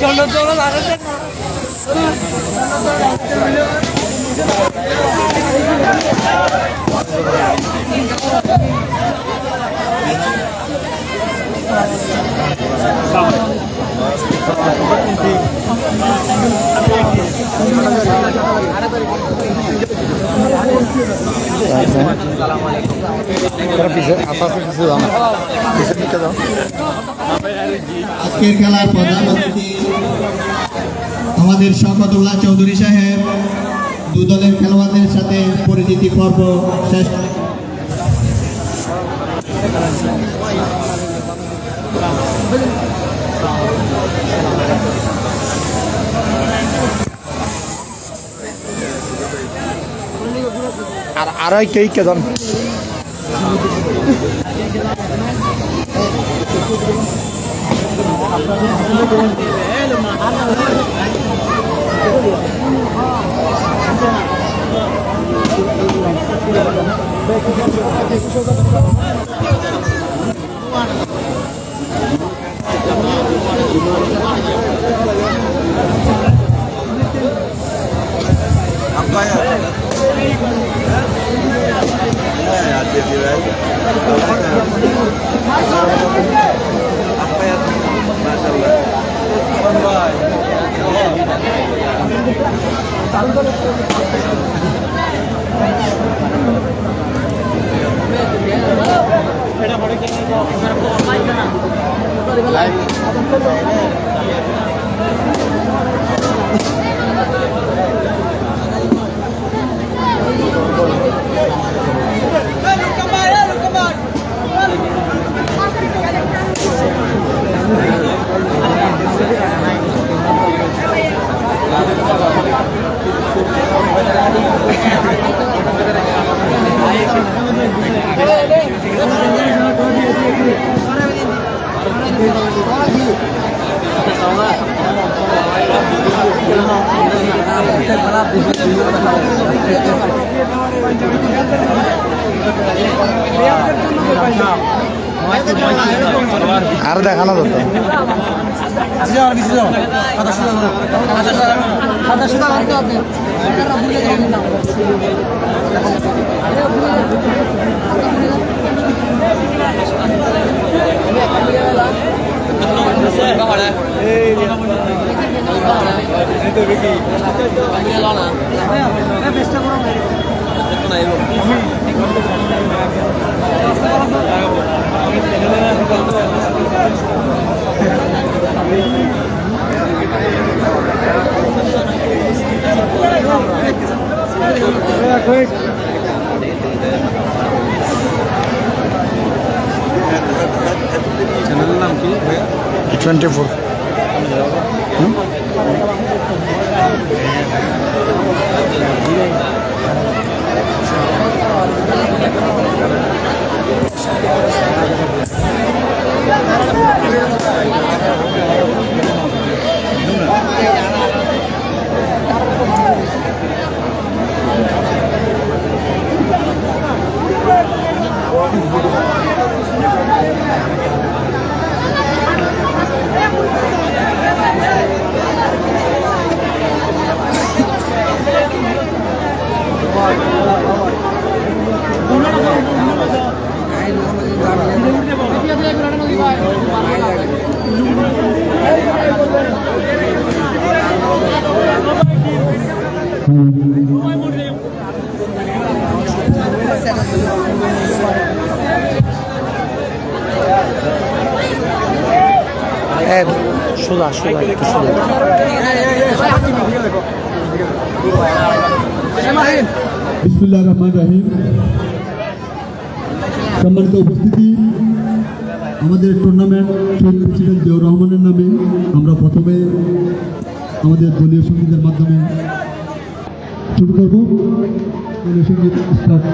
চলো চলো আজকের খেলার প্রধান অতিথি আমাদের শওকতুল্লাহ চৌধুরী সাহেব দু দলের খেলোয়াড়দের সাথে পরিচিতি পর্ব শেষ। আর আড়াই কেজন আর দেখানো যেত চ্যানেলের নাম কি 24। সোজা সোজা একটু সোজা। বিসমিল্লাহির রহমানির রহিম। সম্মানিত উপস্থিতি, আমাদের টুর্নামেন্ট শহীদ প্রেসিডেন্ট জিয়াউর রহমানের নামে আমরা প্রথমে আমাদের দলীয় সঙ্গীতের মাধ্যমে শুরু করব। জাতীয় সঙ্গীত স্টার্ট।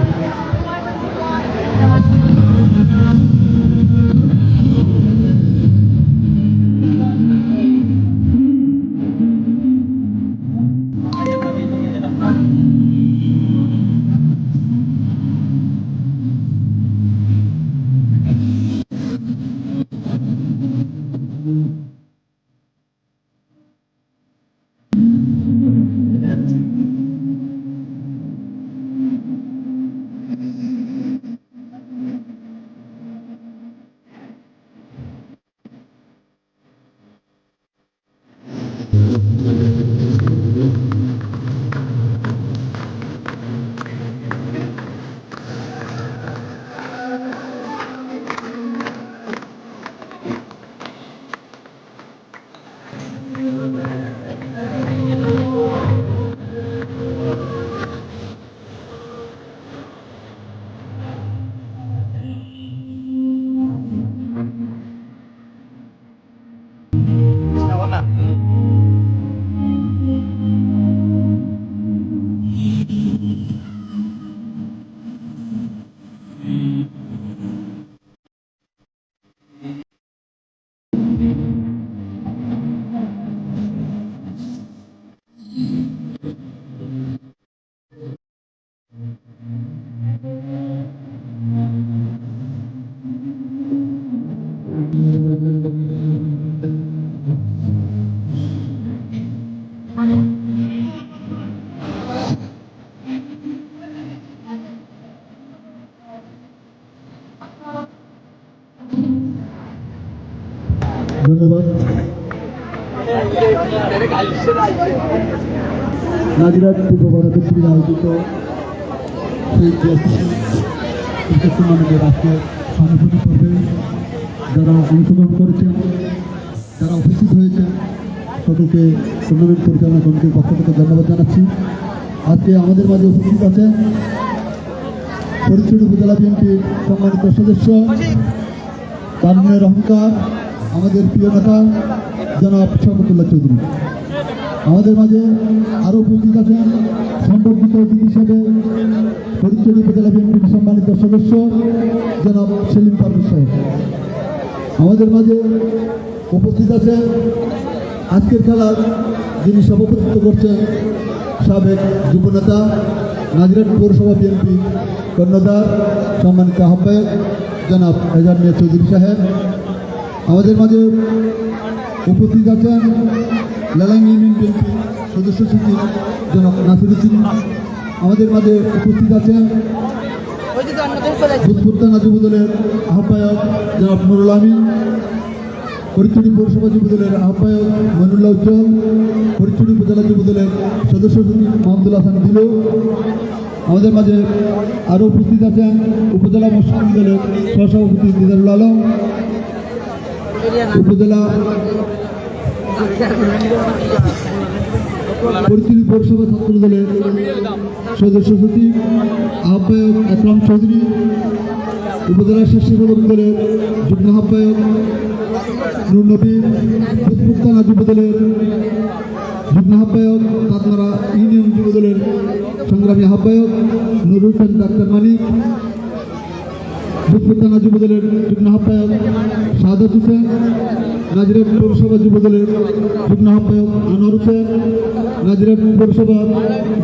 ধন্যবাদ। নাজিরাট পূর্ব ভারতের থেকে আয়োজিত সেই ক্রিকেট টুর্নামেন্টের আজকে সমাপনী পর্বে যারা অংশগ্রহণ করেছেন, যারা উপস্থিত হয়েছেন, সকলকে টুর্নামেন্ট পরিচালনা কমিটির পক্ষ থেকে ধন্যবাদ জানাচ্ছি। আজকে আমাদের মাঝে উপস্থিত আছেন ফরিদপুর উপজেলা বিএনপির সম্মানিত সদস্য, তারুণ্যের অহংকার, আমাদের প্রিয় নেতা জনাব শওকতুল্লাহ চৌধুরী। আমাদের মাঝে আরও উপস্থিত আছেন সম্পর্কিত অতিথি হিসেবে ফরিদপুর উপজেলা বিএনপির সম্মানিত সদস্য জনাব সেলিম পারভেজ সাহেব। আমাদের মাঝে উপস্থিত আছেন আজকের খেলার যিনি সভাপতিত্ব করছেন সাবেক যুবনেতা নাজিরাট পৌরসভা বিএনপি কর্ণধার সম্মানিত আহ্বায়ক জনাব এজাজ মিয়া চৌধুরী সাহেব। আমাদের মাঝে উপস্থিত আছেন লালাং ইউনিয়ন বিএনপি সদস্য সচিব জনাব নাসিরুদ্দিন। আমাদের মাঝে উপস্থিত আছেন ভূতপুর থানা যুবদলের আহ্বায়ক জনাব নুরুল আমিন, ফরিদপুর পৌরসভা যুবদলের আহ্বায়ক মনুল্লাহ উজ্জ্বল, ফরিদপুর উপজেলা যুবদলের সদস্য সচিব মাহমুদুল হাসান দিলু। আমাদের মাঝে আরও উপস্থিত আছেন উপজেলা মৎস্য দলের সহসভাপতি দিদারুল আলম, উপজেলা ফরিদপুর পৌরসভা ছাত্র দলের সদস্য সচিব আহ্বায়ক আকরাম চৌধুরী, উপজেলা স্বেচ্ছাসেবক দলের যুগ্ম আহ্বায়ক নুর নবী, ভূতপুর থানা যুবদলের যুগ্ম আহ্বায়ক, পাতমারা ইউনিয়ন যুবদলের সংগ্রামী আহ্বায়ক নুরুল হোসেন ডাক্তার মানিক, ভূতপুর থানা যুবদলের যুগ্ম আহ্বায়ক শাহাদাত হোসেন, নাজিরাট পৌরসভা যুবদলের যুগ্ম আহ্বায়ক আনোয়ার হোসেন, নাজিরাট পৌরসভা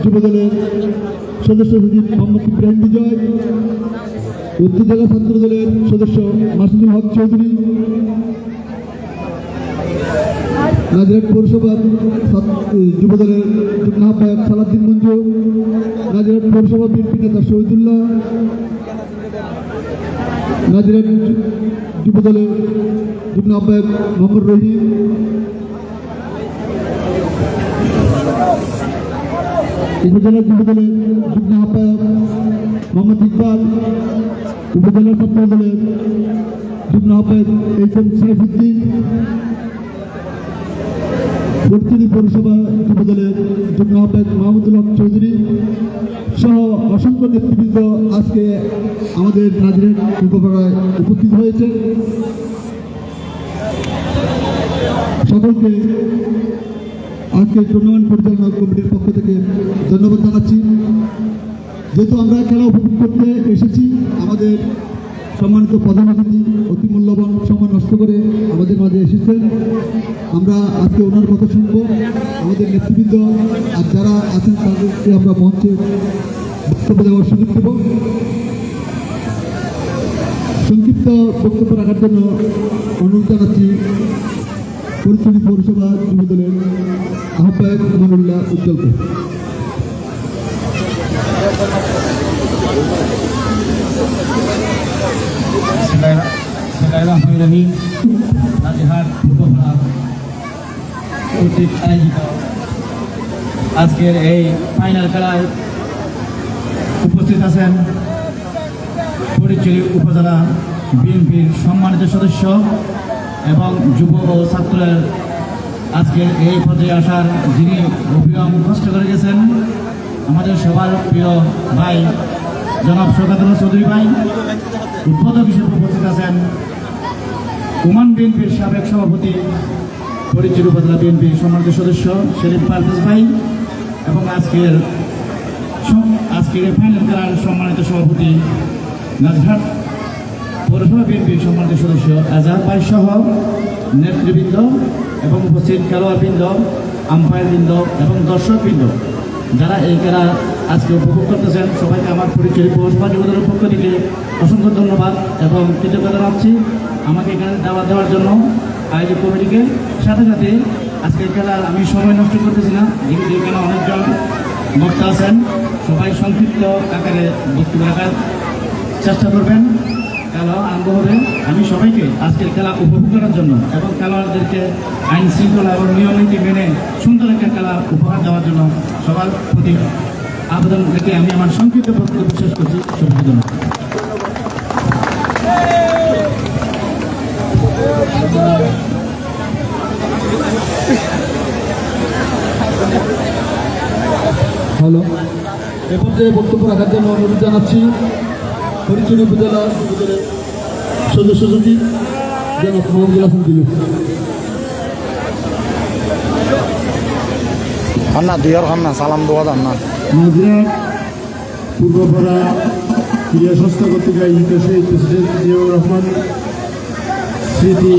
যুবদলের সদস্য সচিব মোহাম্মদ ইব্রাহিম বিজয়, উত্তর জেলা ছাত্র দলের সদস্য মাসুদুল হক চৌধুরী, নাজিরাট পৌরসভা যুবদলের যুগ্ম আহ্বায়ক সালাদ্দিন মঞ্জু, নাজিরাট পৌরসভা বিএনপি নেতা শহীদুল্লাহ, নাজিরাট যুবদলের যুগ্ম আহ্বায়ক মোহাম্মদ রহিম, উপজেলা যুবদলের যুগ্ম আহ্বায়ক মোহাম্মদ ইকবাল, উপজেলা ছাত্র দলের যুগ্ম আহ্বায়ক এইচ.এম. সাইফুদ্দিন, ফরিদপুর পৌরসভা যুবদলের যুগ্ম আহ্বায়ক মাহমুদুল হক চৌধুরী সহ অসংখ্য নেতৃবৃন্দ আজকে আমাদের নাজিরাট পূর্বপাড়ায় উপস্থিত হয়েছে। সকলকে আজকে টুর্নামেন্ট পরিচালনা কমিটির পক্ষ থেকে ধন্যবাদ জানাচ্ছি। যেহেতু আমরা খেলা উপভোগ করতে এসেছি, আমাদের সম্মানিত প্রধান অতিথি অতি মূল্যবান সময় নষ্ট করে আমাদের মাঝে এসেছেন। আমরা আজকে ওনার কথা শুনব, আমাদের নেতৃবৃন্দ আর যারা আছেন তাদেরকে আমরা মঞ্চে বক্তব্য দেওয়ার সুযোগ দেব। সংক্ষিপ্ত বক্তব্য রাখার জন্য অনুরোধ জানাচ্ছি পরিচালিত পৌরসভা যুবদলের আহ্বায়ক আমানুল্লাহ উজ্জ্বলকে। কর্তৃক আয়োজিত আজকের এই ফাইনাল খেলায় উপস্থিত আছেন ফটিকছড়ি উপজেলা বিএনপির সম্মানিত সদস্য এবং যুব ও ছাত্রের আজকের এই পর্যায়ে আসার যিনি অভিগম কষ্ট করে গেছেন, আমাদের সবার প্রিয় ভাই জনাব শওকতুল্লাহ চৌধুরী ভাই। উদ্বোধক হিসেবে উপস্থিত আছেন ওমান বিএনপির সাবেক সভাপতি, ফটিকছড়ি উপজেলা বিএনপির সম্মানিত সদস্য সেলিম পারভেজ ভাই এবং আজকের ফাইনাল খেলার সম্মানিত সভাপতি নাজঘাট পৌরসভা বিএনপির সম্মানিত সদস্য আজহার ভাই সহ নেতৃবৃন্দ এবং উপস্থিত খেলোয়াড়বৃন্দ, আম্পায়ারবৃন্দ এবং দর্শকবৃন্দ যারা এই খেলা আজকে উপভোগ করতেছেন, সবাইকে আমার ফটিকছড়ি পৌরসভা যুবদলের পক্ষ থেকে অসংখ্য ধন্যবাদ এবং কৃতজ্ঞতা জানাচ্ছি আমাকে এখানে দাওয়াত দেওয়ার জন্য আয়োজক কমিটিকে। সাথে সাথে আজকের খেলার আমি সময় নষ্ট করতেছি না, যেহেতু এখানে অনেকজন বক্তা আছেন, সবাই সংক্ষিপ্ত আকারে বক্তব্য রাখার চেষ্টা করবেন। খেলা আরম্ভ হবে। আমি সবাইকে আজকের খেলা উপভোগ করার জন্য এবং খেলোয়াড়দেরকে আইন শৃঙ্খলা এবং নিয়ম নীতি মেনে সুন্দর একটা খেলা উপহার দেওয়ার জন্য সবার প্রতি আবেদন রেখে আমি আমার সংক্ষিপ্ত বক্তব্য শেষ করছি। সবাইকে ধন্যবাদ। হ্যালো, এ পর্যায়ে বক্তব্য রাখার জন্য অনুরোধ জানাচ্ছি ফটিকছড়ি উপজেলা যুবদলের সদস্য সচিব জনাব মোহাম্মদুল হাসান দিলু। খান্না দুইয়ার খান্না সালাম দোয়া দান না নাজরাট পূর্বপাড়া ক্রীড়া সংস্থা কর্তৃক আয়োজিত সেই প্রেসিডেন্ট জিয়াউর রহমান স্মৃতি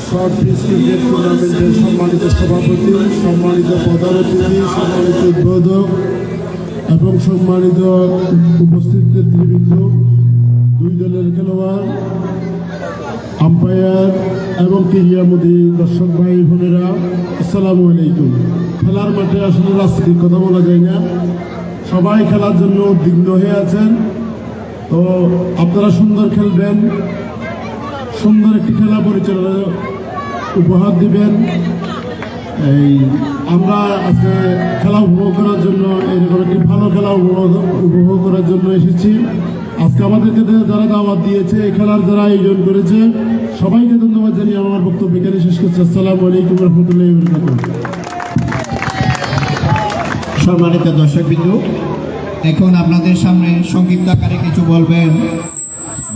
শর্ট পিচ ক্রিকেট টুর্নামেন্টের সম্মানিত সভাপতি, সম্মানিত প্রধান অতিথি, সম্মানিত উদ্বোধক এবং সম্মানিত উপস্থিত নেতৃবৃন্দ, দুই দলের খেলোয়াড়, আম্পায়ার এবং ক্রীড়ামোদী দর্শক ভাই বোনেরা, আসসালামু আলাইকুম। খেলার মাঠে আসলে রাজনীতির কথা বলা যায় না, সবাই খেলার জন্য উদ্বিগ্ন হয়ে আছেন। তো আপনারা সুন্দর খেলবেন, সুন্দর একটি খেলা পরিচালনা উপহার দিবেন। এই আমরা আজকে খেলা উপভোগ করার জন্য, এরকম একটি ভালো খেলা উপভোগ করার জন্য এসেছি। আজকে আমাদেরকে যারা দাওয়াত দিয়েছে, এই খেলার যারা আয়োজন করেছে, সবাইকে ধন্যবাদ জানিয়ে আমার বক্তব্য এখানে শেষ করছি। আসসালামু আলাইকুম রহমতুল্লাহি ওয়া বারাকাতুহু। সম্মানিত দর্শকবৃন্দ, এখন আপনাদের সামনে সংক্ষিপ্ত আকারে কিছু বলবেন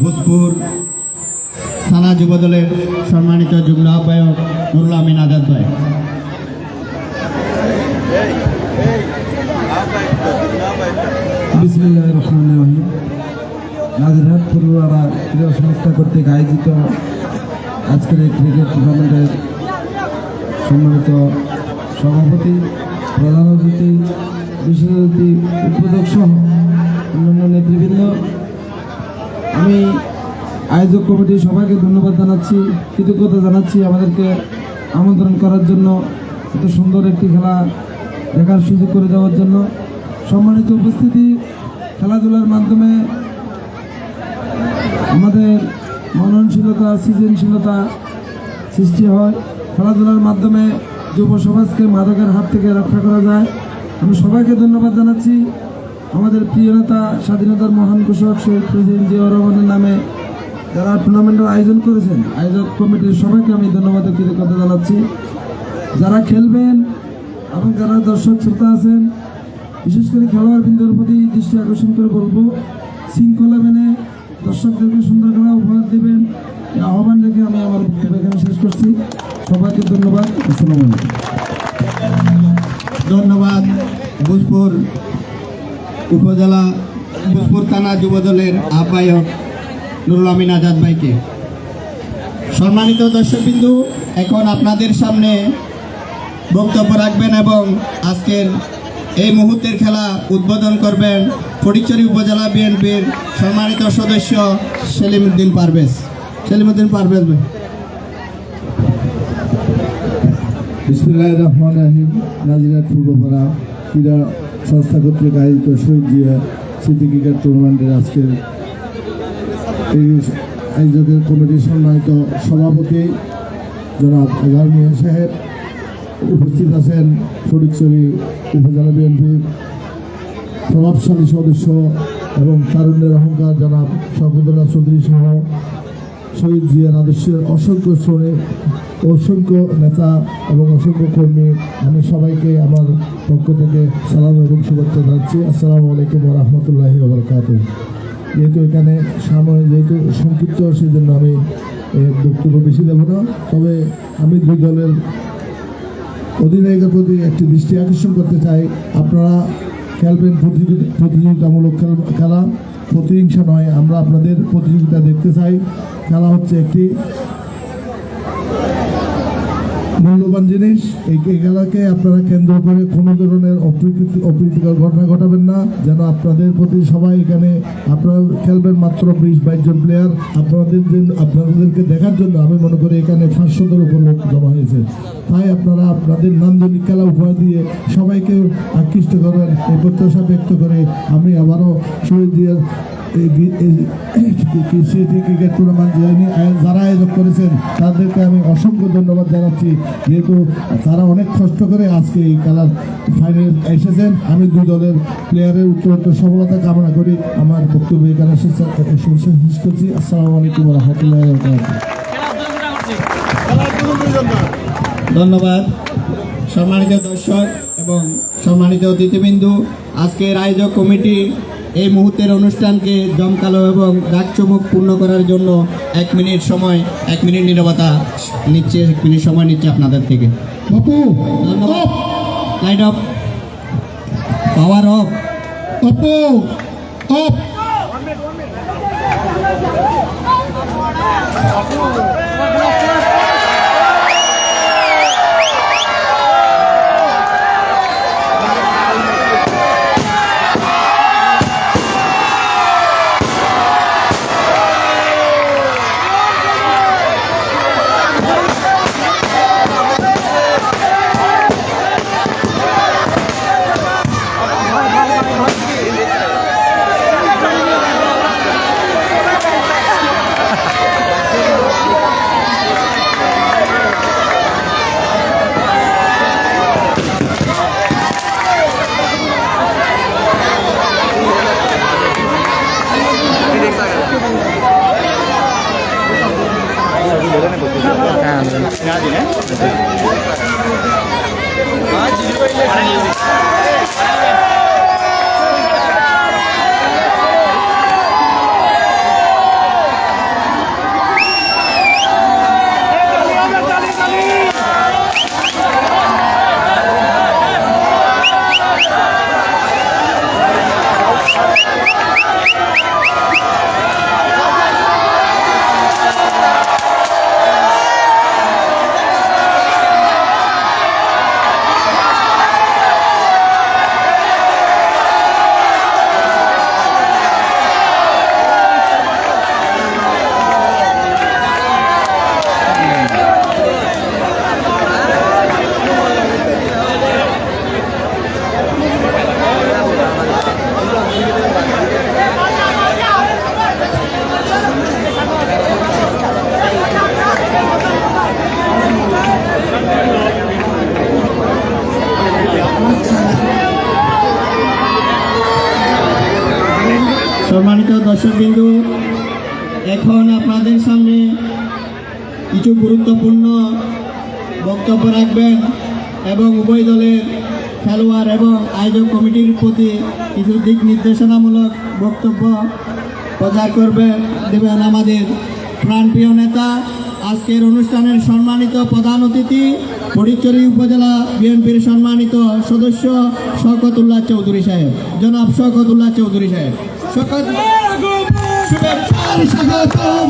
ভোজপুর থানা যুবদলের সম্মানিত যুগ্ম আহ্বায়ক নুরুল আমিন আজাদ ভাই। বিসমিল্লাহির রহমানির রহিম। নাজিরহাট পূর্বপাড়া ক্রীড়া সংস্থা কর্তৃক আয়োজিত আজকের এই ক্রিকেট টুর্নামেন্টের সম্মানিত সভাপতি, প্রধান অতিথি, বিশেষ অতিথি, উদ্বোধক সহ অন্যান্য নেতৃবৃন্দ, আমি আয়োজক কমিটির সবাইকে ধন্যবাদ জানাচ্ছি, কৃতজ্ঞতা জানাচ্ছি আমাদেরকে আমন্ত্রণ করার জন্য, এত সুন্দর একটি খেলা দেখার সুযোগ করে দেওয়ার জন্য। সম্মানিত উপস্থিতি, খেলাধুলার মাধ্যমে আমাদের মননশীলতা, সৃজনশীলতা সৃষ্টি হয়। খেলাধুলার মাধ্যমে যুব সমাজকে মাদকের হাত থেকে রক্ষা করা যায়। আমি সবাইকে ধন্যবাদ জানাচ্ছি। আমাদের প্রিয় নেতা, স্বাধীনতার মহান ঘোষক শহীদ প্রেসিডেন্ট জিয়াউর রহমানের নামে যারা টুর্নামেন্টের আয়োজন করেছেন, আয়োজক কমিটির সবাইকে আমি ধন্যবাদ ও কৃতজ্ঞতা জানাচ্ছি। যারা খেলবেন এবং যারা দর্শক শ্রোতা আছেন, বিশেষ করে খেলোয়াড়বৃন্দের প্রতি দৃষ্টি আকর্ষণ করে বলবো, শৃঙ্খলা মেনে দর্শকদেরকে সুন্দর খেলা উপহার দেবেন, এই আহ্বান রেখে আমি আমার বক্তব্য এখানে শেষ করছি। সবাইকে ধন্যবাদ। আসসালামু আলাইকুম। ধন্যবাদ ভোজপুর উপজেলা ভোজপুর থানা যুবদলের আহ্বায়ক নুরুল আমিন আজাদ ভাইকে। সম্মানিত দর্শকবিন্দু, এখন আপনাদের সামনে বক্তব্য রাখবেন এবং আজকের এই মুহূর্তের খেলা উদ্বোধন করবেন ফটিকছড়ি উপজেলা বিএনপির সম্মানিত সদস্য সেলিমউদ্দিন পারভেজ ভাই। বিসমিল্লাহির রহমানির রহিম। নাজিরাট পূর্বপাড়া ক্রীড়া সংস্থা কর্তৃক আয়োজিত শহীদ জিয়া স্মৃতি ক্রিকেট টুর্নামেন্টের আজকের এই আয়োজকের কমিটির সম্মানিত সভাপতি জনাব এজাহার মিয়া সাহেব, উপস্থিত আছেন ফটিকছড়ি উপজেলা বিএনপির প্রভাবশালী সদস্য এবং তারুণ্যের অহংকার জনাব শওকতুল্লাহ চৌধুরী সহ শহীদ জিয়ার আদর্শের অসংখ্য শ্রমিক, অসংখ্য নেতা এবং অসংখ্য কর্মী। আমি সবাইকে আমার পক্ষ থেকে সালাম এবং শুভেচ্ছা জানাচ্ছি। আসসালামু আলাইকুম ওয়া রাহমাতুল্লাহি ওয়া বারাকাতুহু। যেহেতু এখানে সময় যেহেতু সংক্ষিপ্ত, সেই জন্য আমি বক্তব্য বেশি দেব না। তবে আমি দুই দলের অধিনায়কের প্রতি একটি দৃষ্টি আকর্ষণ করতে চাই। আপনারা খেলবেন প্রতিযোগিতামূলক খেলা, প্রতিহিংসা নয়। আমরা আপনাদের প্রতিযোগিতা দেখতে চাই। খেলা হচ্ছে একটি মূল্যবান জিনিস। এই খেলাকে আপনারা কেন্দ্র করে কোনো ধরনের অপ্রীতিকর ঘটনা ঘটাবেন না, যেন আপনাদের প্রতি সবাই এখানে আপনারা খেলবেন মাত্র 20-22 জন প্লেয়ার। আপনাদেরকে দেখার জন্য আমি মনে করি এখানে 500-এর উপর লোক জমা হয়েছে। তাই আপনারা আপনাদের নান্দনিক খেলা উপহার দিয়ে সবাইকে আকৃষ্ট করবেন, এই প্রত্যাশা ব্যক্ত করে আমি আবারও শহীদ জিয়ার ক্রিকেট টুর্নামেন্ট যারা আয়োজন করেছেন তাদেরকে আমি অসংখ্য ধন্যবাদ জানাচ্ছি, যেহেতু তারা অনেক কষ্ট করে আজকে এই খেলার ফাইনাল এসেছেন। আমি দুই দলের প্লেয়ারের উত্তরোত্তর সফলতা কামনা করি। আমার বক্তব্য এখানে শেষ করছি। আসসালামু আলাইকুম ওয়া রাহমাতুল্লাহি ওয়া বারাকাতুহু। ধন্যবাদ সম্মানিত দর্শক এবং সম্মানিত অতিথিবৃন্দু। আজকের আয়োজক কমিটি এই মুহূর্তের অনুষ্ঠানকে জমকালো এবং ডাকচমক পূর্ণ করার জন্য 1 মিনিট নীরবতা নিচ্ছে, 1 মিনিট সময় নিচ্ছে আপনাদের থেকে। ধন্যবাদ। Light off, power of, of. সম্মানিত দর্শকবৃন্দু, এখন আপনাদের সামনে কিছু গুরুত্বপূর্ণ বক্তব্য রাখবেন এবং উভয় দলের খেলোয়াড় এবং আয়োজক কমিটির প্রতি কিছু দিক নির্দেশনামূলক বক্তব্য প্রচার দেবেন আমাদের প্রাণপ্রিয় নেতা আজকের অনুষ্ঠানের সম্মানিত প্রধান অতিথি ফটিকছড়ি উপজেলা বিএনপির সম্মানিত সদস্য শওকতুল্লাহ চৌধুরী সাহেব, জনাব শওকতুল্লাহ চৌধুরী সাহেব। শুভেচ্ছার স্বাগতম,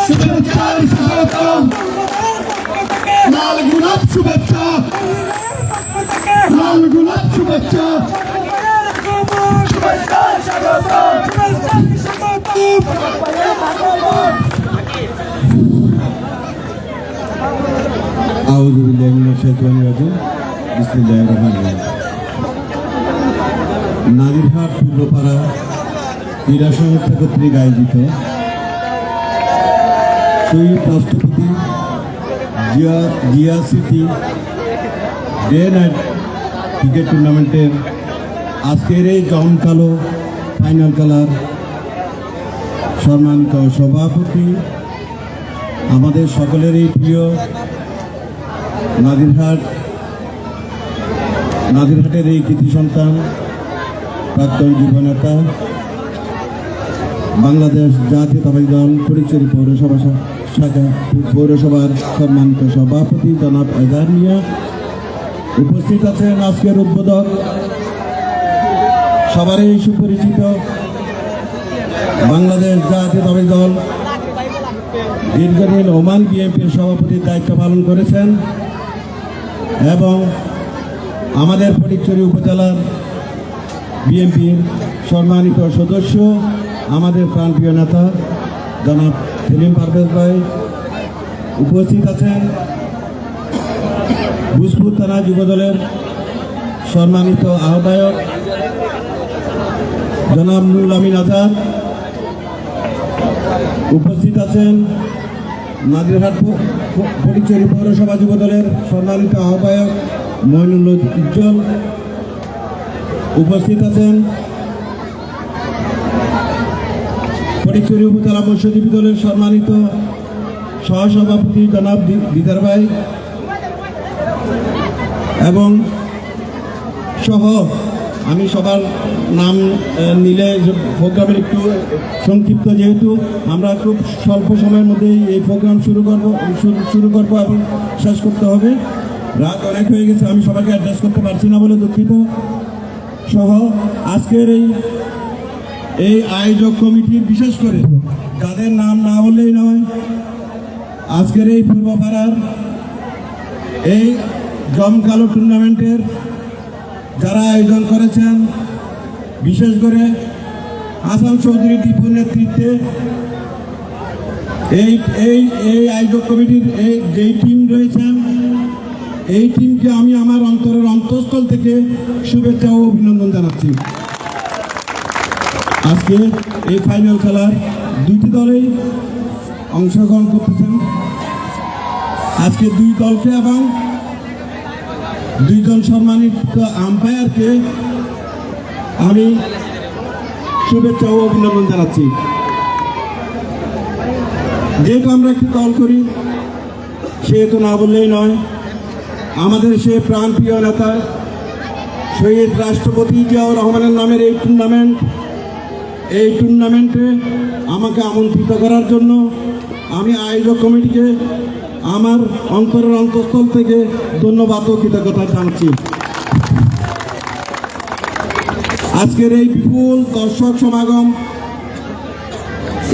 শুভেচ্ছার স্বাগতম, লাল গোলাপ শুভেচ্ছা, লাল গোলাপ শুভেচ্ছা। আউযু বিল্লাহি মিনাশ শাইতানির রাজিম। বিসমিল্লাহির রহমানির রহিম। নাজিরহাট পূর্বপাড়া ক্রীড়া সংস্থা কর্তৃক আয়োজিত শহীদ রাষ্ট্রপতি জিয়া স্মৃতি ডে নাইট ক্রিকেট টুর্নামেন্টের আজকের এই জমকালো ফাইনাল খেলার সম্মানিত সভাপতি, আমাদের সকলেরই প্রিয় নাজিরহাটের এই কৃতি সন্তান, প্রাক্তন যুব নেতা, বাংলাদেশ জাতীয়তাবাদী দল ফটিকছড়ি পৌরসভার সম্মানিত সভাপতি জনাব এজাহার মিয়া, উপস্থিত আছেন আজকের উদ্বোধক সবারই সুপরিচিত বাংলাদেশ জাতীয়তাবাদী দল দীর্ঘদিন ওমান বিএনপির সভাপতির দায়িত্ব পালন করেছেন এবং আমাদের ফটিকছড়ি উপজেলার বিএনপির সম্মানিত সদস্য, আমাদের প্রাণপ্রিয় নেতা জনাব সেলিম পারভেজ ভাই। উপস্থিত আছেন ভূজপুর থানা যুবদলের সম্মানিত আহ্বায়ক জনাব নুরুল আমিন আজাদ। উপস্থিত আছেন নাজিরহাট ফটিকছড়ি পৌরসভা যুবদলের সম্মানিত আহ্বায়ক মইনুল উজ্জ্বল। উপস্থিত আছেন ফটিকছড়ি উপজেলা মৎস্যজীবী দলের সম্মানিত সহসভাপতি জনাব দিদার ভাই এবং সহ আমি সবার নাম নিলে প্রোগ্রামের একটু সংক্ষিপ্ত, যেহেতু আমরা খুব স্বল্প সময়ের মধ্যেই এই প্রোগ্রাম শুরু করব এবং শেষ করতে হবে। রাত অনেক হয়ে গেছে, আমি সবাইকে অ্যাড্রেস করতে পারছি না বলে দুঃখিত। সহ আজকের এই আয়োজক কমিটির, বিশেষ করে যাদের নাম না বললেই নয়, আজকের এই পূর্বপাড়ার এই জমকালো টুর্নামেন্টের যারা আয়োজন করেছেন, বিশেষ করে হাসান চৌধুরী টিপুর নেতৃত্বে এই আয়োজক কমিটির যেই টিম রয়েছেন, এই টিমকে আমি আমার অন্তরের অন্তঃস্থল থেকে শুভেচ্ছা ও অভিনন্দন জানাচ্ছি। আজকে এই ফাইনাল খেলার দুইটি দলেই অংশগ্রহণ করতেছেন। আজকে দুই দলকে এবং দুইজন সম্মানিত আম্পায়ারকে আমি শুভেচ্ছা ও অভিনন্দন জানাচ্ছি। যেহেতু আমরা একটি দল করি, সেহেতু না বললেই নয়, আমাদের সে প্রাণপ্রিয় নেতা শহীদ রাষ্ট্রপতি জিয়াউর রহমানের নামের এই টুর্নামেন্টে আমাকে আমন্ত্রিত করার জন্য আমি আয়োজক কমিটিকে আমার অন্তরের অন্তঃস্থল থেকে ধন্যবাদ ও কৃতজ্ঞতা জানাচ্ছি। আজকের এই বিপুল দর্শক সমাগম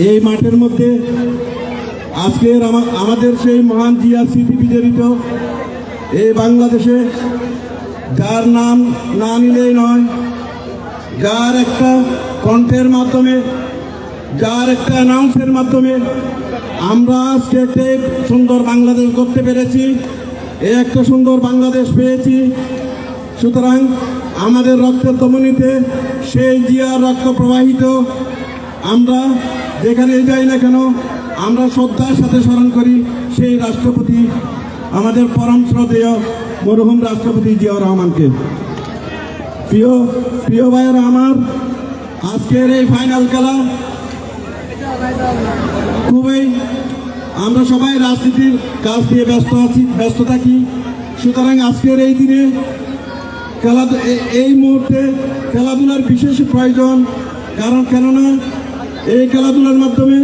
এই মাঠের মধ্যে, আজকের আমাদের সেই মহান জিয়া স্মৃতি বিজড়িত এই বাংলাদেশে, যার নাম না নিলেই নয়, যার একটা কণ্ঠের মাধ্যমে, যার একটা অ্যানাউন্সের মাধ্যমে আমরা আজকে একটা সুন্দর বাংলাদেশ করতে পেরেছি, একটা সুন্দর বাংলাদেশ পেয়েছি। সুতরাং আমাদের রক্তের ধমনীতে সেই জিয়ার রক্ত প্রবাহিত। আমরা যেখানে যাই না কেন, আমরা শ্রদ্ধার সাথে স্মরণ করি সেই রাষ্ট্রপতি, আমাদের পরম শ্রদ্ধেয় মরহুম রাষ্ট্রপতি জিয়াউর রহমানকে। প্রিয় ভাইয়েরা আমার, আজকের এই ফাইনাল খেলা খুবই, আমরা সবাই রাজনীতির কাজ দিয়ে ব্যস্ত থাকি। সুতরাং আজকের এই দিনে এই মুহূর্তে খেলাধুলার বিশেষ প্রয়োজন, কেননা এই খেলাধুলার মাধ্যমে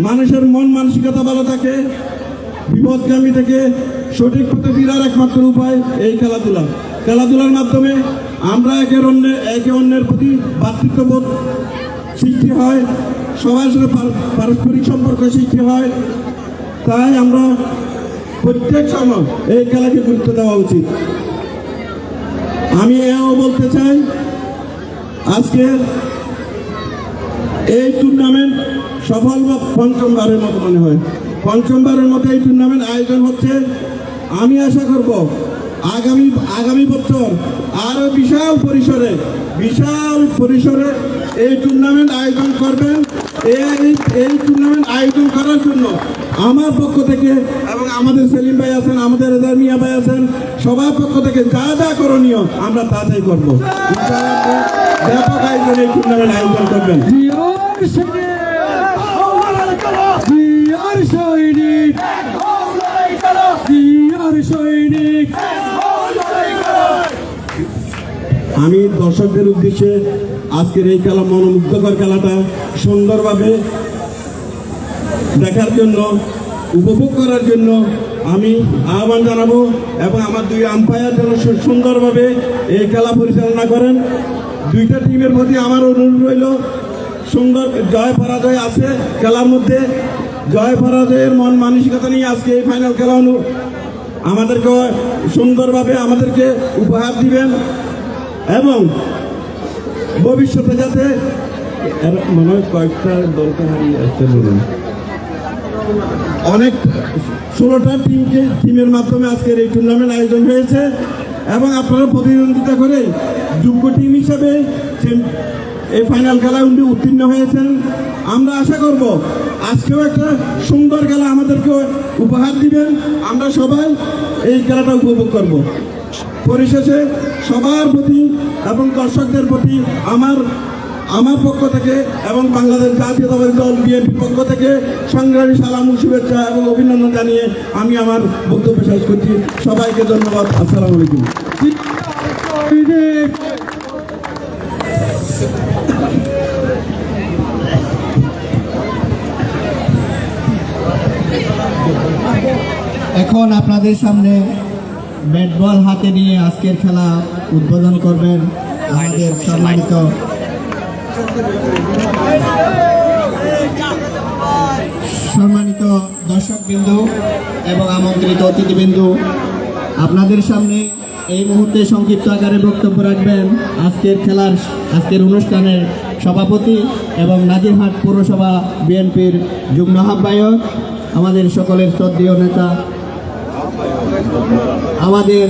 মানুষের মন মানসিকতা ভালো থাকে, বিপদগামী থেকে সঠিক পথে ফেরার একমাত্র উপায় এই খেলাধুলা। খেলাধুলার মাধ্যমে আমরা একে অন্যের প্রতি ভ্রাতৃত্ববোধ সৃষ্টি হয়, সবার সাথে পারস্পরিক সম্পর্ক সৃষ্টি হয়। তাই আমরা প্রত্যেক সময় এই খেলাকে গুরুত্ব দেওয়া উচিত। আমি এও বলতে চাই, আজকে এই টুর্নামেন্ট সফল বা পঞ্চমবারের মতো মনে হয়, পঞ্চমবারের মতো এই টুর্নামেন্ট আয়োজন হচ্ছে। আমি আশা করব আগামী বছর আরো বিশাল পরিসরে এই টুর্নামেন্ট আয়োজন করবেন। এই টুর্নামেন্ট আয়োজন করার জন্য আমার পক্ষ থেকে এবং আমাদের সেলিম ভাই আছেন, আমাদের রেজা মিয়া ভাই আছেন, সবার পক্ষ থেকে যা যা করণীয় আমরা তাই করবো। ব্যাপক আয়োজন এই টুর্নামেন্ট আয়োজন করবেন। আমি দর্শকদের উদ্দেশ্যে আজকের এই খেলা, মনোমুগ্ধকর খেলাটা সুন্দরভাবে দেখার জন্য, উপভোগ করার জন্য আমি আহ্বান জানাবো এবং আমার দুই আম্পায়ার যেন সুন্দরভাবে এই খেলা পরিচালনা করেন। দুইটা টিমের প্রতি আমার অনুরোধ রইল, সুন্দর জয় পরাজয় আছে খেলার মধ্যে, জয় পরাজয়ের মন মানসিকতা নিয়ে আজকে এই ফাইনাল খেলা আমাদেরকে সুন্দরভাবে আমাদেরকে উপহার দিবেন এবং ভবিষ্যতে যাতে মনে হয় কয়েকটা দলকে হারিয়ে আসতে বলুন, অনেক 16টা টিমের মাধ্যমে আজকের এই টুর্নামেন্ট আয়োজন হয়েছে এবং আপনারা প্রতিদ্বন্দ্বিতা করে যোগ্য টিম হিসাবে এই ফাইনাল খেলায় উত্তীর্ণ হয়েছেন। আমরা আশা করব আজকেও একটা সুন্দর খেলা আমাদেরকে উপহার দিবেন, আমরা সবাই এই খেলাটা উপভোগ করব। পরিশেষে সবার প্রতি এবং দর্শকদের প্রতি আমার পক্ষ থেকে এবং বাংলাদেশ জাতীয়তাবাদী দল বিএনপির পক্ষ থেকে সংগ্রামী সালাম ও শুভেচ্ছা এবং অভিনন্দন জানিয়ে আমি আমার বক্তব্য শেষ করছি। সবাইকে ধন্যবাদ। আসসালামু আলাইকুম। এখন আপনাদের সামনে ব্যাট বল হাতে নিয়ে আজকের খেলা উদ্বোধন করবেন আমাদের সম্মানিত দর্শকবৃন্দ এবং আমন্ত্রিত অতিথিবৃন্দ। আপনাদের সামনে এই মুহূর্তে সংক্ষিপ্ত আকারে বক্তব্য রাখবেন আজকের অনুষ্ঠানের সভাপতি এবং নাজিরহাট পৌরসভা বিএনপির যুগ্ম আহ্বায়ক, আমাদের সকলের শ্রদ্ধেয় নেতা, আমাদের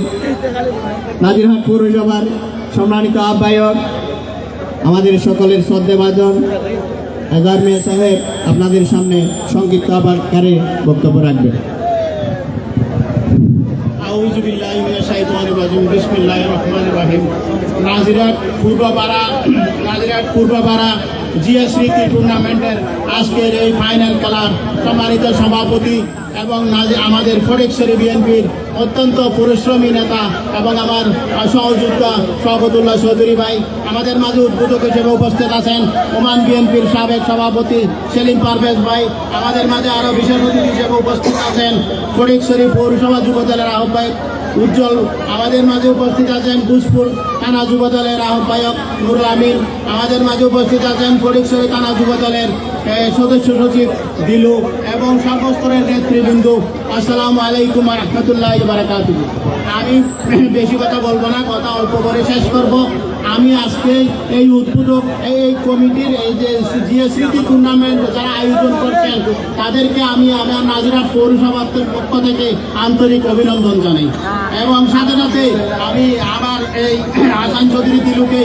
নাজিরহাট পৌরসভার সম্মানিত আহ্বায়ক, আমাদের সকলের শ্রদ্ধেভাজন এজার মিয়া সাহেব আপনাদের সামনে সংক্ষিপ্ত আকারে বক্তব্য রাখবেন। নাজিরহাট পূর্বপাড়া জিয়া স্মৃতি টুর্নামেন্টের আজকের এই ফাইনাল খেলার সম্মানিত সভাপতি এবং আমাদের ফটিকছড়ি বিএনপির অত্যন্ত পরিশ্রমী নেতা এবং আমার সহযোদ্ধা শওকতুল্লাহ চৌধুরী ভাই, আমাদের মাঝে উদ্বোধক হিসেবে উপস্থিত আছেন ওমান বিএনপির সাবেক সভাপতি সেলিম পারভেজ ভাই, আমাদের মাঝে আরও বিশেষ অতিথি হিসেবে উপস্থিত আছেন ফটিকছড়ি পৌরসভা যুবদলের আহ্বায়ক উজ্জ্বল, আমাদের মাঝে উপস্থিত আছেন ভূজপুর থানা যুবদলের আহ্বায়ক নুরুল আমিন, আমাদের মাঝে উপস্থিত আছেন ফটিকছড়ি থানা যুবদলের সদস্য সচিব দিলু এবং সর্বস্তরের নেতৃবৃন্দ। আসসালামু আলাইকুম ওয়া রাহমাতুল্লাহি ওয়া বারাকাতুহু। আমি বেশি কথা বলবো না, কথা অল্প করে শেষ করব। আমি আজকে এই উদ্বোধক এই কমিটির এই যে জিএসসিটি টুর্নামেন্ট যারা আয়োজন করছেন তাদেরকে আমি আমার নাজিরহাট পৌরসভার পক্ষ থেকে আন্তরিক অভিনন্দন জানাই এবং সাথে সাথে আমি আমার এই হাসান চৌধুরী দিলুকে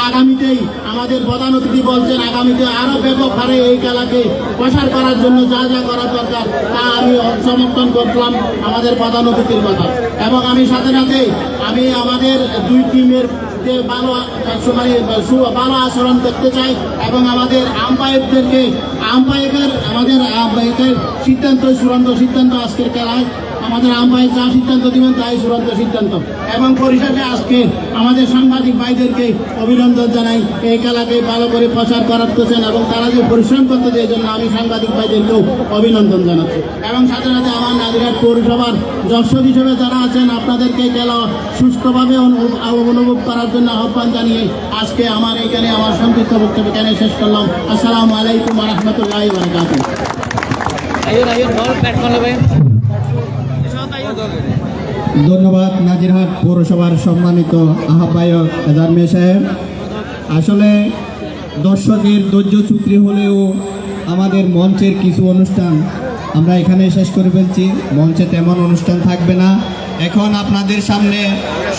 আগামীতেই আমাদের প্রধান অতিথি বলছেন আগামীতে আরও ব্যাপক হারে এই খেলাকে প্রসার করার জন্য যা যা করার দরকার তা আমি সমর্থন করলাম আমাদের প্রধান অতিথির কথা এবং আমি সাথে সাথে আমি আমাদের দুই টিমের ভালো আচরণ দেখতে চাই এবং আমাদের আম্পায়ারদের সিদ্ধান্ত চূড়ান্ত সিদ্ধান্ত আজকের খেলায় আমাদের আম্পায়ার যা সিদ্ধান্ত দিবেন তাই চূড়ান্ত সিদ্ধান্ত। এবং পরিশেষে আজকে আমাদের সাংবাদিক ভাইদেরকে অভিনন্দন জানাই, এই খেলাকে ভালো করে প্রচার করাচ্ছেন এবং তারা যে পরিশ্রম করতেছে এই জন্য আমি সাংবাদিক ভাইদেরকেও অভিনন্দন জানাচ্ছি। এবং সাথে সাথে আমার নাজিরহাট পৌরসভার দর্শক হিসেবে যারা আছেন আপনাদেরকে খেলা সুস্থভাবে অনুভব করার জন্য আহ্বান জানিয়ে আজকে আমার এখানে আমার সংক্ষিপ্ত বক্তব্য এখানে শেষ করলাম। আসসালামু আলাইকুম ওয়া রাহমাতুল্লাহি ওয়া বারাকাতুহু। ধন্যবাদ নাজিরহাট পৌরসভার সম্মানিত আহ্বায়ক এজার মিয়া সাহেব। আসলে দর্শকের ধৈর্যচ্যুতি হলেও আমাদের মঞ্চের কিছু অনুষ্ঠান আমরা এখানে শেষ করে ফেলছি। মঞ্চে তেমন অনুষ্ঠান থাকবে না। এখন আপনাদের সামনে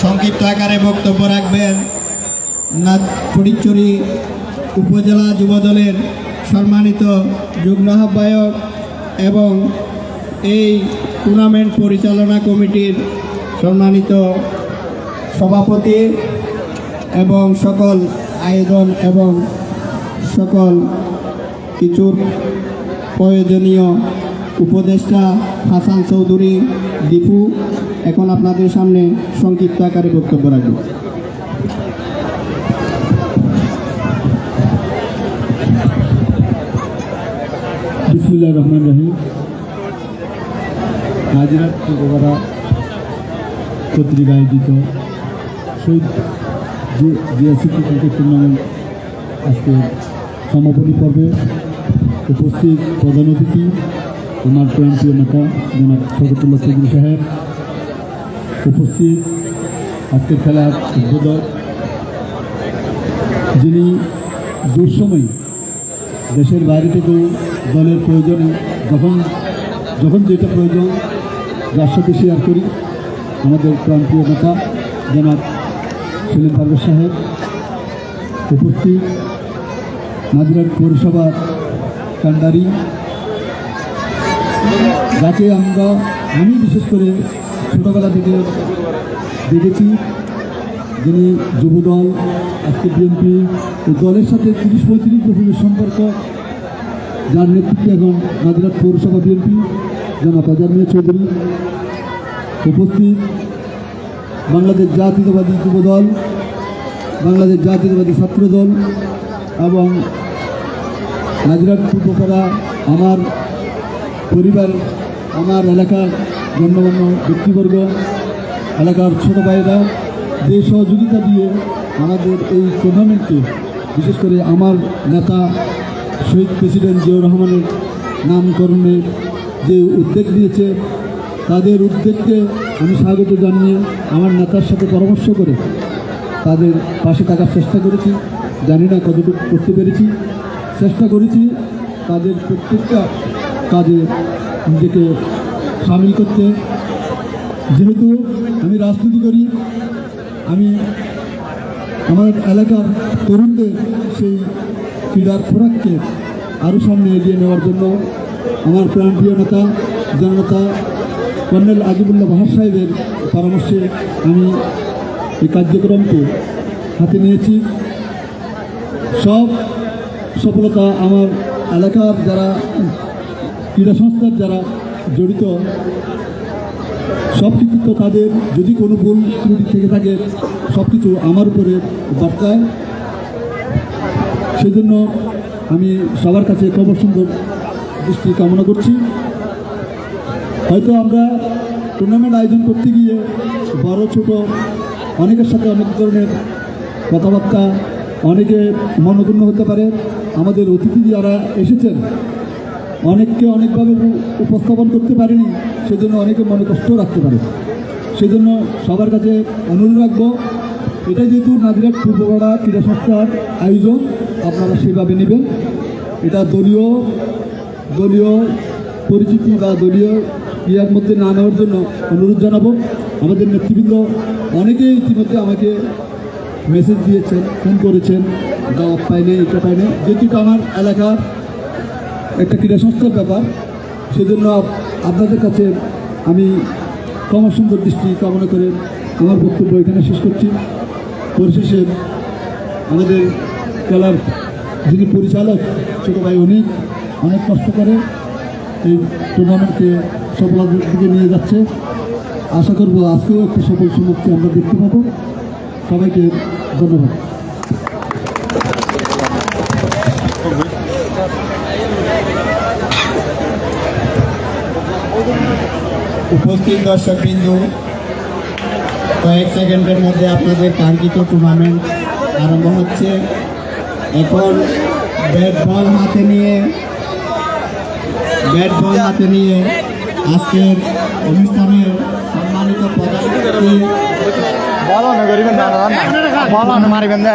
সংক্ষিপ্ত আকারে বক্তব্য রাখবেন ফটিকছড়ি উপজেলা যুবদলের সম্মানিত যুগ্ম আহ্বায়ক এবং এই টুর্নামেন্ট পরিচালনা কমিটির সম্মানিত সভাপতি এবং সকল আয়োজন এবং সকল কিছুর প্রয়োজনীয় উপদেষ্টা হাসান চৌধুরী দীপু এখন আপনাদের সামনে সংক্ষিপ্ত আকারে বক্তব্য রাখব। বিসমিল্লাহির রহমানির রহিম। নাজিরহাট পৌরসভা কর্তৃক আয়োজিত শহীদ জিয়াসিটি ক্রিকেট টুর্নামেন্ট আজকে সমাপনী পর্বে উপস্থিত প্রধান অতিথি আমার প্রান্তীয় নেতা জনাব শওকতুল্লাহ চৌধুরী সাহেব, উপস্থিত আজকের খেলার উদ্বোধক যিনি দুঃসময় দেশের বাইরে থেকেও দলের প্রয়োজনে যখন যেটা প্রয়োজন যার সাথে শেয়ার করি, আমাদের প্রান্তীয় নেতা জনাব সেলিম পারভেজ সাহেব, উপস্থিত নাজিরহাট পৌরসভার কান্ডারি যাকে আমি বিশেষ করে ছোটোবেলা থেকে দেখেছি, যিনি যুবদল আজকে বিএনপি এই দলের সাথে 30-35 বছরের সম্পর্ক, যার নেতৃত্বে এখন নাজিরহাট পৌরসভা বিএনপি জনাব এজার মিয়া চৌধুরী, উপস্থিত বাংলাদেশ জাতীয়তাবাদী যুবদল, বাংলাদেশ জাতীয়তাবাদী ছাত্রদল এবং নাজিরহাট পূর্বপাড়া আমার পরিবার, আমার এলাকার গণ্যমান্য ব্যক্তিবর্গ, এলাকার ছোটো ভাইরা যে সহযোগিতা দিয়ে আমাদের এই টুর্নামেন্টকে বিশেষ করে আমার নেতা শহীদ প্রেসিডেন্ট জিয়াউর রহমানের নামকরণে যে উদ্যোগ নিয়েছে, তাদের উদ্যোগকে আমি স্বাগত জানিয়ে আমার নেতার সাথে পরামর্শ করে তাদের পাশে থাকার চেষ্টা করেছি। জানি না কতটুকু করতে পেরেছি, চেষ্টা করেছি তাদের প্রত্যেকটা কাজে নিজেকে সামিল করতে। যেহেতু আমি রাজনীতি করি, আমি আমার এলাকার তরুণদের সেই ক্রীড়ার খোরাককে আরও সামনে এগিয়ে নেওয়ার জন্য আমার প্রাণপ্রিয় নেতা জননেতা কর্নেল আজিবুল্লাহ বাহার সাহেবের পরামর্শে আমি এই কার্যক্রমকে হাতে নিয়েছি। সব সফলতা আমার এলাকার যারা ক্রীড়া সংস্থার যারা জড়িত, সব কৃতিত্ব তাদের। যদি কোনো ভুল ত্রুটি থেকে থাকে সব কিছু আমার উপরে বার্তায়। সেজন্য আমি সবার কাছে খবর সুন্দর দৃষ্টি কামনা করছি। হয়তো আমরা টুর্নামেন্ট আয়োজন করতে গিয়ে বড় ছোট অনেকের সাথে অনেক ধরনের কথাবার্তা, অনেকে মনোক্ষুণ্ণ হতে পারে। আমাদের অতিথি যারা এসেছেন অনেককে অনেকভাবে উপস্থাপন করতে পারিনি, সেজন্য অনেকে মনে কষ্ট রাখতে পারে। সেজন্য সবার কাছে অনুরোধ রাখবো, এটা যেহেতু নাজিরহাট পূর্বপাড়া ক্রীড়া সংস্থার আয়োজন, আপনারা সেভাবে নেবেন। এটা দলীয় পরিচিতি বা দলীয় ক্রিয়ার মধ্যে না নেওয়ার জন্য অনুরোধ জানাবো। আমাদের নেতৃবৃন্দ অনেকেই ইতিমধ্যে আমাকে মেসেজ দিয়েছেন, ফোন করেছেন, দাওয়াত পাইনি, এটা পাইনি। যেহেতু আমার এলাকার একটা ক্রীড়া সংস্থার ব্যাপার, সেজন্য আপনাদের কাছে আমি ক্ষমা সুন্দর দৃষ্টি কামনা করে আমার বক্তব্য এখানে শেষ করছি। পরিশেষে আমাদের খেলার যিনি পরিচালক ছোটো ভাই, অনেক কষ্ট করে এই টুর্নামেন্টকে সফলতার দিকে নিয়ে যাচ্ছে। আশা করব আজকেও একটি সফল সমাপ্তি আমরা দেখতে পাবো। সবাইকে ধন্যবাদ। উপস্থিত দর্শকবৃন্দু, কয়েক সেকেন্ডের মধ্যে আপনাদের কাঙ্ক্ষিত টুর্নামেন্ট আরম্ভ হচ্ছে। এখন ব্যাট বল হাতে নিয়ে আজকের অনুষ্ঠানের সম্মানিত প্রধান অতিথি বলো না করিবেন না বলো না মারিবেন না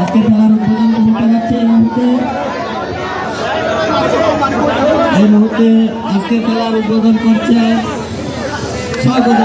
আজকে খেলার উদ্বোধন করতে যাচ্ছে। এই মুহূর্তে আজকে খেলার উদ্বোধন করছে স্বাগত।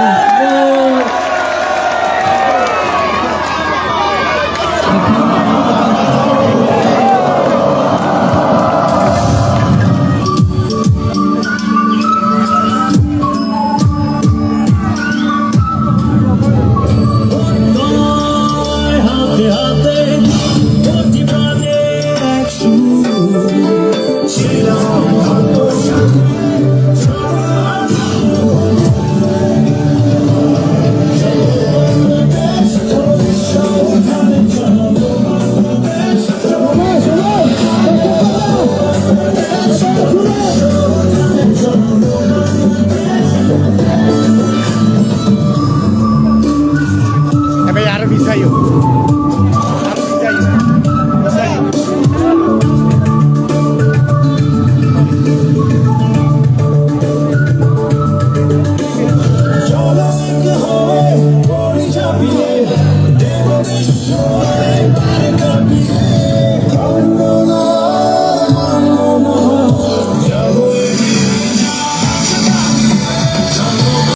এবার আর বিছাইও